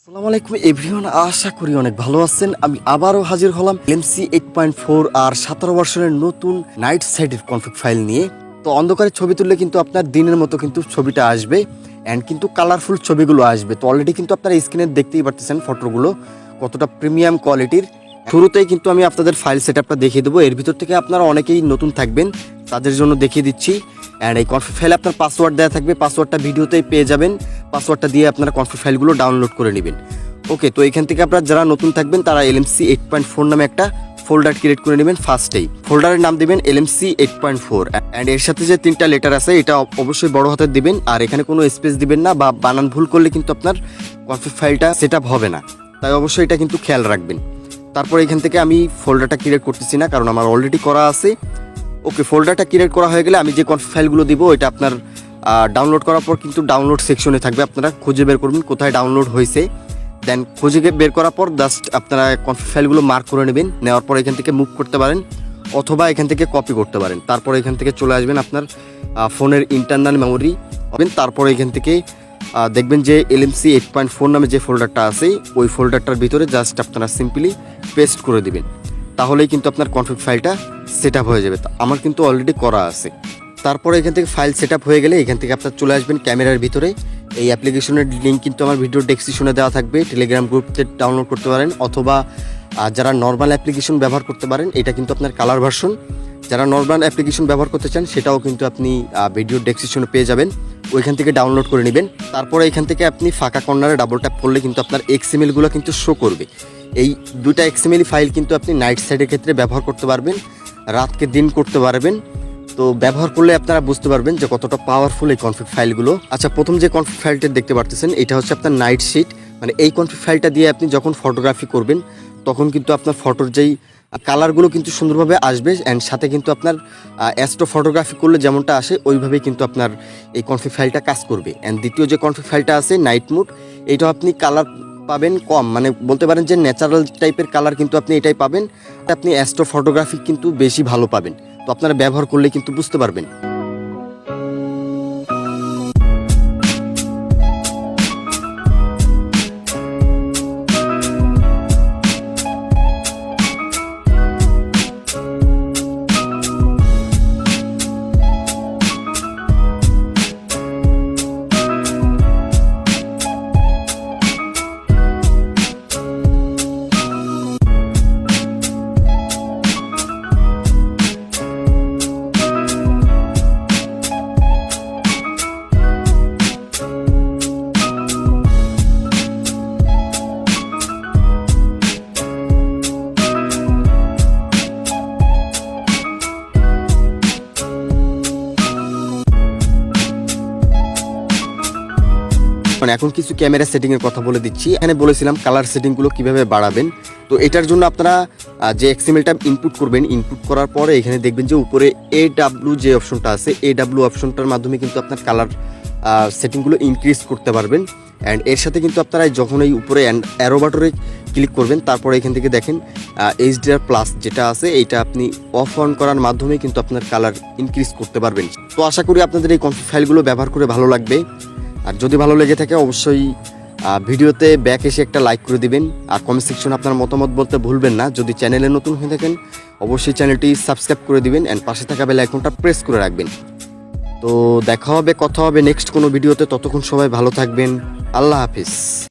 আসসালামু আলাইকুম এভরিওয়ান, আশা করি অনেক ভালো আছেন। আমি আবারও হাজির হলাম LMC 8.4 আর 17 ভার্সনের নতুন নাইট সাইডের কনফিগ ফাইল নিয়ে। তো অন্ধকারে ছবি তুললে কিন্তু আপনার দিনের মতো কিন্তু ছবিটা আসবে অ্যান্ড কিন্তু কালারফুল ছবিগুলো আসবে। তো অলরেডি কিন্তু আপনারা স্ক্রিনে দেখতেই পারতেছেন ফটোগুলো কতটা প্রিমিয়াম কোয়ালিটির। শুরুতেই কিন্তু আমি আপনাদের ফাইল সেটআপটা দেখিয়ে দেবো। এর ভিতর থেকে আপনারা অনেকেই নতুন থাকবেন, তাদের জন্য দেখিয়ে দিচ্ছি। অ্যান্ড এই কনফিগ ফাইলে আপনার পাসওয়ার্ড দেওয়া থাকবে, পাসওয়ার্ডটা ভিডিওতেই পেয়ে যাবেন। পাসওয়ার্ডটা দিয়ে আপনারা কনফিগ ফাইলগুলো ডাউনলোড করে নেবেন। ওকে, তো এখান থেকে আপনারা যারা নতুন থাকবেন তারা LMC 8.4 নামে একটা ফোল্ডার ক্রিয়েট করে নেবেন। ফার্স্টেই ফোল্ডারের নাম দিবেন LMC 8.4 অ্যান্ড এর সাথে যে 3টা লেটার আছে এটা অবশ্যই বড় হাতের দিবেন, আর এখানে কোনো স্পেস দিবেন না, বা বানান ভুল করলে কিন্তু আপনার কনফিগ ফাইলটা সেটআপ হবে না, তাই অবশ্যই এটা কিন্তু খেয়াল রাখবেন। তারপর এখান থেকে আমি ফোল্ডারটা ক্রিয়েট করতেছি না, কারণ আমার অলরেডি করা আছে। ওকে, ফোল্ডারটা ক্রিয়েট করা হয়ে গেলে আমি যে কনফিগ ফাইলগুলো দিব এটা আপনার ডাউনলোড করার পর কিন্তু ডাউনলোড সেকশনে থাকবে, আপনারা খুঁজে বের করবেন কোথায় ডাউনলোড হয়েছে। দেন খুঁজে বের করার পর জাস্ট আপনারা কনফিগ ফাইলগুলো মার্ক করে নেবেন। নেওয়ার পর এখান থেকে মুভ করতে পারেন অথবা এখান থেকে কপি করতে পারেন। তারপর এখান থেকে চলে আসবেন আপনার ফোনের ইন্টারনাল মেমোরি হবেন। তারপর এখান থেকে দেখবেন যে LMC 8.4 নামে যে ফোল্ডারটা আছে ওই ফোল্ডারটার ভিতরে জাস্ট আপনারা সিম্পলি পেস্ট করে দিবেন, তাহলেই কিন্তু আপনার কনফিগ ফাইলটা সেট আপ হয়ে যাবে। আমার কিন্তু অলরেডি করা আছে। তারপরে এখান থেকে ফাইল সেট আপ হয়ে গেলে এখান থেকে আপনার চলে আসবেন ক্যামেরার ভিতরে। এই অ্যাপ্লিকেশনের লিঙ্ক কিন্তু আমার ভিডিও ডেসক্রিপশনে দেওয়া থাকবে, টেলিগ্রাম গ্রুপতে ডাউনলোড করতে পারেন, অথবা যারা নর্মাল অ্যাপ্লিকেশন ব্যবহার করতে পারেন। এটা কিন্তু আপনার কালার ভার্সন। যারা নর্মাল অ্যাপ্লিকেশন ব্যবহার করতে চান সেটাও কিন্তু আপনি ভিডিও ডেসক্রিপশনে পেয়ে যাবেন, ওইখান থেকে ডাউনলোড করে নেবেন। তারপরে এখান থেকে আপনি ফাঁকা কর্নারে ডাবল ট্যাপ করলে কিন্তু আপনার XML-গুলো কিন্তু শো করবে। এই দুইটা XML ফাইল কিন্তু আপনি নাইট সাইডের ক্ষেত্রে ব্যবহার করতে পারবেন, রাতকে দিন করতে পারবেন। তো ব্যবহার করলে আপনারা বুঝতে পারবেন যে কতটা পাওয়ারফুল এই কনফিগ ফাইলগুলো। আচ্ছা, প্রথম যে কনফিগ ফাইলটা দেখতে পারতেছেন এটা হচ্ছে আপনার নাইট শিট। মানে এই কনফিগ ফাইলটা দিয়ে আপনি যখন ফটোগ্রাফি করবেন তখন কিন্তু আপনার ফটোর যেই কালারগুলো কিন্তু সুন্দরভাবে আসবে, অ্যান্ড সাথে কিন্তু আপনার অ্যাস্ট্রো ফটোগ্রাফি করলে যেমনটা আসে ওইভাবেই কিন্তু আপনার এই কনফিগ ফাইলটা কাজ করবে। অ্যান্ড দ্বিতীয় যে কনফিগ ফাইলটা আছে নাইট মোড, এইটা আপনি কালার পাবেন কম, মানে বলতে পারেন যে ন্যাচারাল টাইপের কালার কিন্তু আপনি এটাই পাবেন। আপনি অ্যাস্ট্রো ফটোগ্রাফি কিন্তু বেশি ভালো পাবেন। তো আপনারা ব্যবহার করলে কিন্তু বুঝতে পারবেন। এখন কিছু ক্যামেরা সেটিং এর কথা বলে দিচ্ছি। এখানে বলেছিলাম কালার সেটিং গুলো কিভাবে বাড়াবেন। তো এটার জন্য আপনারা যে XML-টা ইনপুট করবেন, ইনপুট করার পরে এখানে দেখবেন যে উপরে AW যে অপশনটা আছে, AW অপশনটার মাধ্যমে কিন্তু আপনার কালার সেটিংগুলো ইনক্রিজ করতে পারবেন। অ্যান্ড এর সাথে কিন্তু আপনারা যখন এই উপরে অ্যারো বাটনে ক্লিক করবেন তারপরে এখান থেকে দেখেন HDR+ যেটা আছে এইটা আপনি অফ অন করার মাধ্যমে কিন্তু আপনার কালার ইনক্রিজ করতে পারবেন। তো আশা করি আপনাদের এই কনফিগ ফাইলগুলো ব্যবহার করে ভালো লাগবে। আর যদি ভালো লেগে থাকে অবশ্যই ভিডিওতে ব্যাক এসে একটা লাইক করে দিবেন, আর কমেন্ট সেকশনে আপনার মতামত বলতে ভুলবেন না। যদি চ্যানেলে নতুন হয়ে থাকেন অবশ্যই চ্যানেলটি সাবস্ক্রাইব করে দিবেন অ্যান্ড পাশে থাকা বেল আইকনটা প্রেস করে রাখবেন। তো দেখা হবে, কথা হবে নেক্সট কোনো ভিডিওতে। ততক্ষণ সবাই ভালো থাকবেন। আল্লাহ হাফিজ।